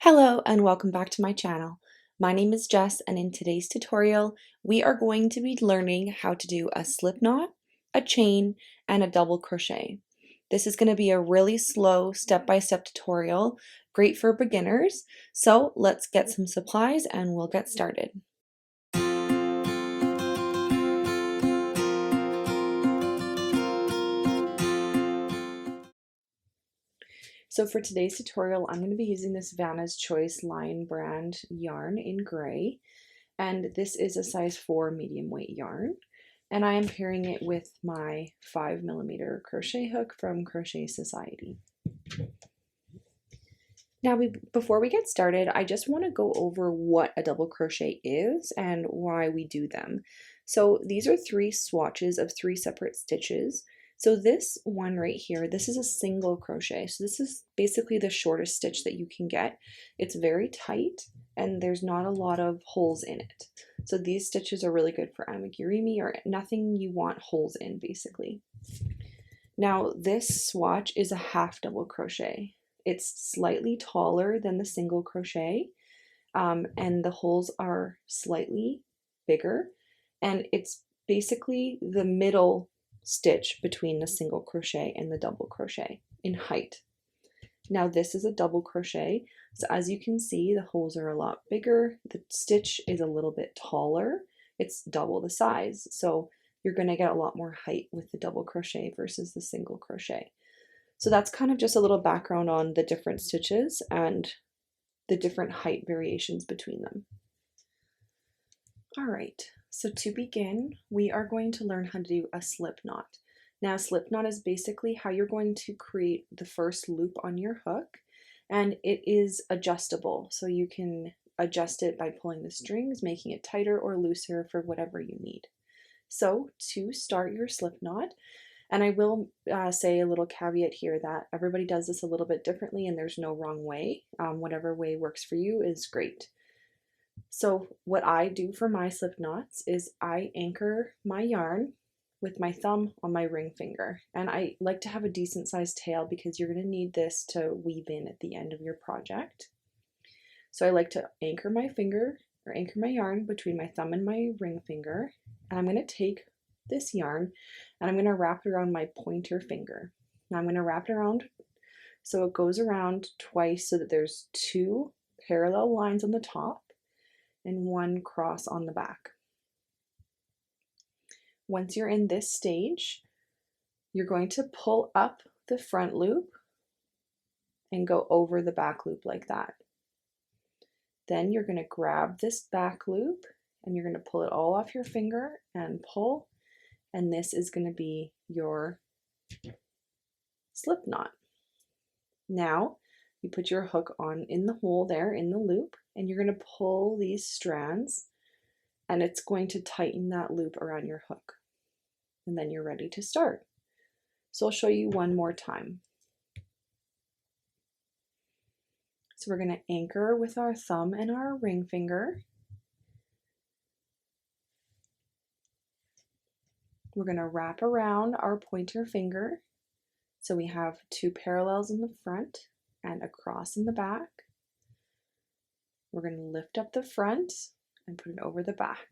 Hello and welcome back to my channel. My name is Jess and in today's tutorial we are going to be learning how to do a slip knot, a chain, and a double crochet. This is going to be a really slow step-by-step tutorial, great for beginners. So let's get some supplies and we'll get started. So for today's tutorial, I'm going to be using this Vanna's Choice Lion brand yarn in gray, and this is a size 4 medium weight yarn, and I am pairing it with my 5mm crochet hook from Crochet Society. Now, before we get started, I just want to go over what a double crochet is and why we do them. So these are 3 swatches of 3 separate stitches. So this one right here, this is a single crochet. So this is basically the shortest stitch that you can get. It's very tight and there's not a lot of holes in it. So these stitches are really good for amigurumi or nothing you want holes in, basically. Now this swatch is a half double crochet. It's slightly taller than the single crochet, and the holes are slightly bigger, and it's basically the middle stitch between the single crochet and the double crochet in height. Now this is a double crochet, so as you can see the holes are a lot bigger, the stitch is a little bit taller, it's double the size, so you're going to get a lot more height with the double crochet versus the single crochet. So that's kind of just a little background on the different stitches and the different height variations between them. All right, so to begin, we are going to learn how to do a slip knot. Now, slip knot is basically how you're going to create the first loop on your hook, and it is adjustable. So you can adjust it by pulling the strings, making it tighter or looser for whatever you need. So to start your slip knot, and I will say a little caveat here that everybody does this a little bit differently and there's no wrong way. Whatever way works for you is great. So what I do for my slip knots is I anchor my yarn with my thumb on my ring finger. And I like to have a decent sized tail because you're going to need this to weave in at the end of your project. So I like to anchor my yarn between my thumb and my ring finger. And I'm going to take this yarn and I'm going to wrap it around my pointer finger. Now I'm going to wrap it around so it goes around twice so that there's 2 parallel lines on the top and 1 cross on the back. Once you're in this stage, you're going to pull up the front loop and go over the back loop like that. Then you're going to grab this back loop and you're going to pull it all off your finger and pull, and this is going to be your slip knot. Now you put your hook on in the hole there in the loop, and you're going to pull these strands and it's going to tighten that loop around your hook, and then you're ready to start. So I'll show you one more time. So we're going to anchor with our thumb and our ring finger. We're going to wrap around our pointer finger so we have 2 parallels in the front and a cross in the back. We're going to lift up the front and put it over the back.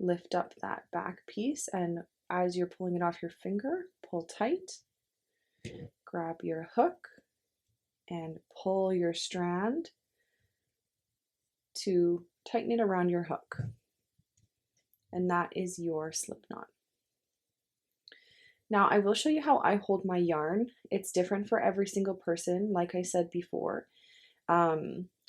Lift up that back piece, and as you're pulling it off your finger, pull tight. Grab your hook and pull your strand to tighten it around your hook. And that is your slip knot. Now I will show you how I hold my yarn. It's different for every single person, like I said before.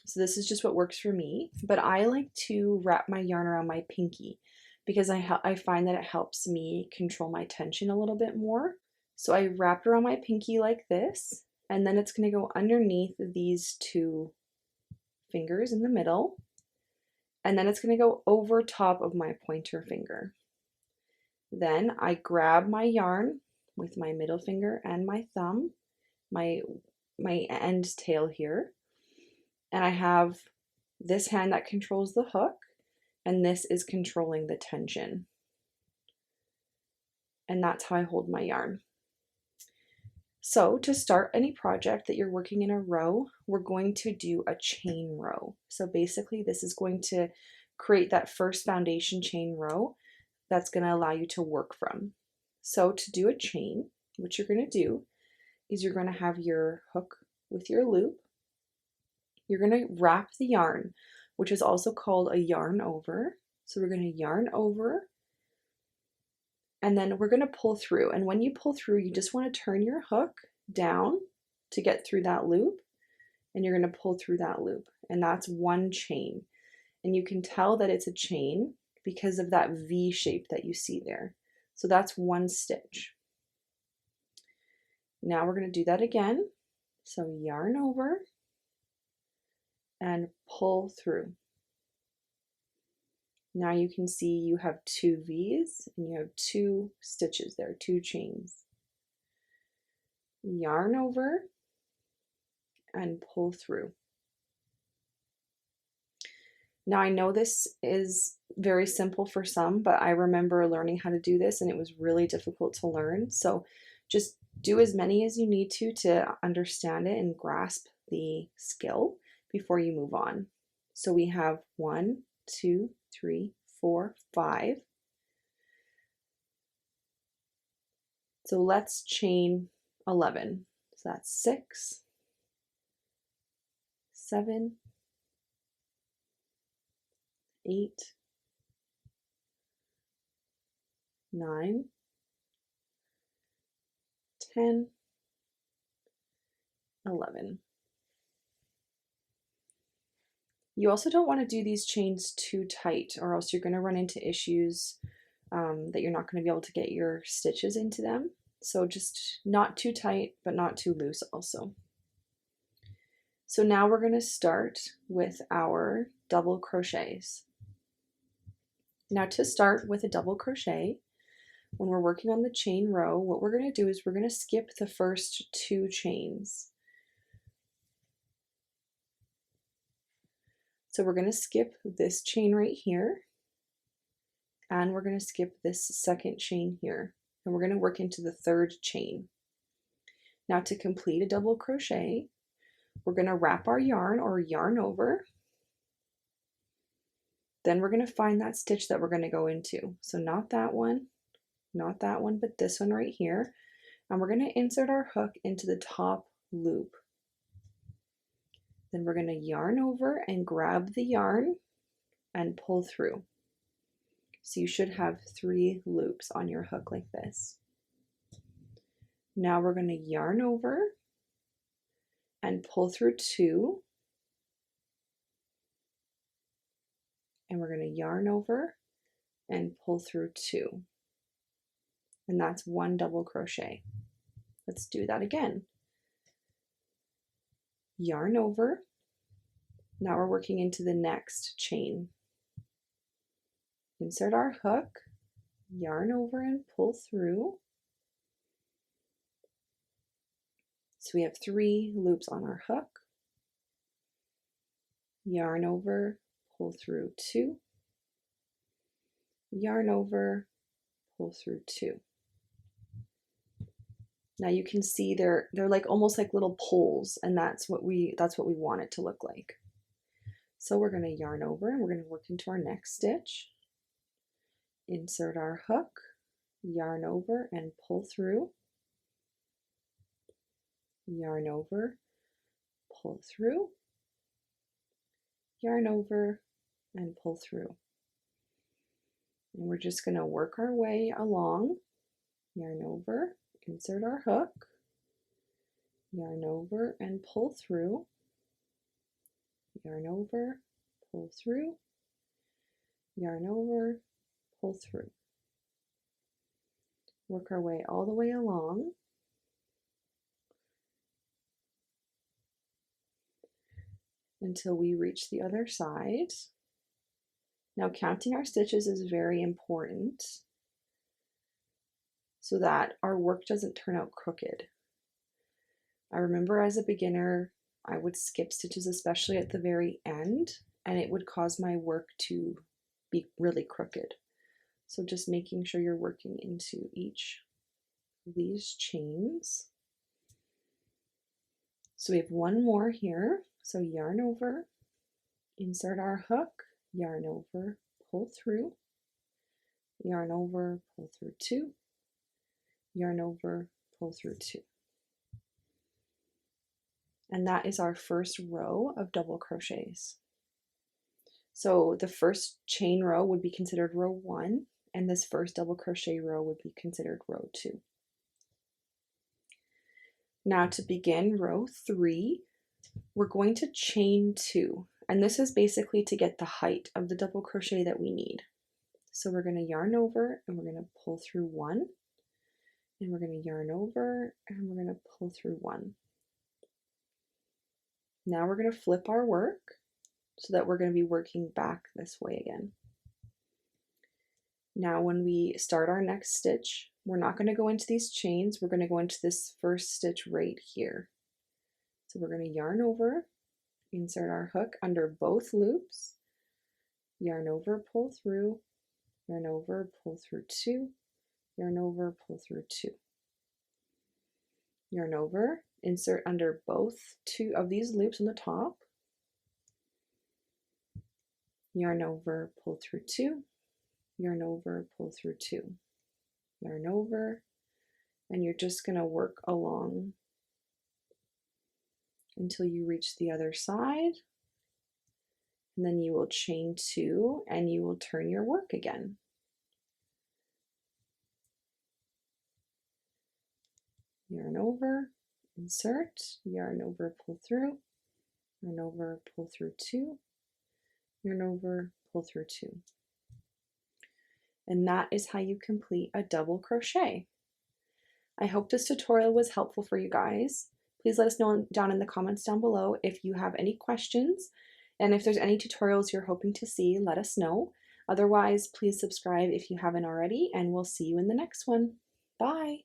So this is just what works for me, but I like to wrap my yarn around my pinky because I find that it helps me control my tension a little bit more. So I wrap it around my pinky like this, and then it's going to go underneath these 2 fingers in the middle, and then it's going to go over top of my pointer finger. Then I grab my yarn with my middle finger and my thumb, my end tail here, and I have this hand that controls the hook, and this is controlling the tension. And that's how I hold my yarn. So to start any project that you're working in a row, we're going to do a chain row. So basically this is going to create that first foundation chain row that's going to allow you to work from. So to do a chain, what you're going to do is you're going to have your hook with your loop. You're going to wrap the yarn, which is also called a yarn over. So we're going to yarn over, and then we're going to pull through. And when you pull through, you just want to turn your hook down to get through that loop, and you're going to pull through that loop. And that's one chain. And you can tell that it's a chain because of that V shape that you see there. So that's one stitch. Now we're going to do that again. So yarn over and pull through. Now you can see you have two V's and you have two stitches there, two chains. Yarn over and pull through. Now I know this is very simple for some, but I remember learning how to do this and it was really difficult to learn. So just do as many as you need to understand it and grasp the skill before you move on. So we have 1, 2, 3, 4, 5. So let's chain 11. So that's 6, 7, 8, 9, 10, 11. You also don't want to do these chains too tight, or else you're going to run into issues that you're not going to be able to get your stitches into them. So just not too tight, but not too loose also. So now we're going to start with our double crochets. Now to start with a double crochet, when we're working on the chain row, what we're going to do is we're going to skip the first 2 chains. So we're going to skip this chain right here, and we're going to skip this second chain here, and we're going to work into the 3rd chain. Now to complete a double crochet, we're going to wrap our yarn or yarn over. Then we're going to find that stitch that we're going to go into. So not that one, but this one right here. And we're going to insert our hook into the top loop. Then we're going to yarn over and grab the yarn and pull through. So you should have 3 loops on your hook like this. Now we're going to yarn over and pull through 2. And we're going to yarn over and pull through 2. And that's 1 double crochet. Let's do that again. Yarn over. Now we're working into the next chain. Insert our hook, yarn over and pull through. So we have 3 loops on our hook. Yarn over, pull through 2. Yarn over, pull through 2. Now you can see they're like almost like little poles, and that's what we want it to look like. So we're going to yarn over and we're going to work into our next stitch. Insert our hook, yarn over and pull through. Yarn over, pull through. Yarn over and pull through. And we're just going to work our way along. Yarn over, insert our hook, yarn over and pull through. Yarn over, pull through, yarn over, pull through. Work our way all the way along. Until we reach the other side. Now counting our stitches is very important so that our work doesn't turn out crooked. I remember as a beginner, I would skip stitches, especially at the very end, and it would cause my work to be really crooked. So just making sure you're working into each of these chains. So we have one more here. So yarn over, insert our hook, yarn over, pull through, yarn over, pull through two, yarn over, pull through two. And that is our first row of double crochets. So the first chain row would be considered row 1, and this first double crochet row would be considered row 2. Now to begin row 3, we're going to chain 2, and this is basically to get the height of the double crochet that we need. So we're going to yarn over and we're going to pull through 1, and we're going to yarn over and we're going to pull through 1. Now we're going to flip our work so that we're going to be working back this way again. Now when we start our next stitch, we're not going to go into these chains, we're going to go into this first stitch right here. So we're going to yarn over, insert our hook under both loops, yarn over, pull through, yarn over, pull through 2, yarn over, pull through 2. Yarn over, insert under both 2 of these loops on the top, yarn over, pull through 2, yarn over, pull through 2, yarn over, and you're just going to work along until you reach the other side, and then you will chain 2 and you will turn your work again. Yarn over, insert, yarn over, pull through, yarn over, pull through 2, yarn over, pull through 2. And that is how you complete a double crochet. I hope this tutorial was helpful for you guys. Please let us know down in the comments down below if you have any questions, and if there's any tutorials you're hoping to see, let us know. Otherwise, please subscribe if you haven't already, and we'll see you in the next one. Bye!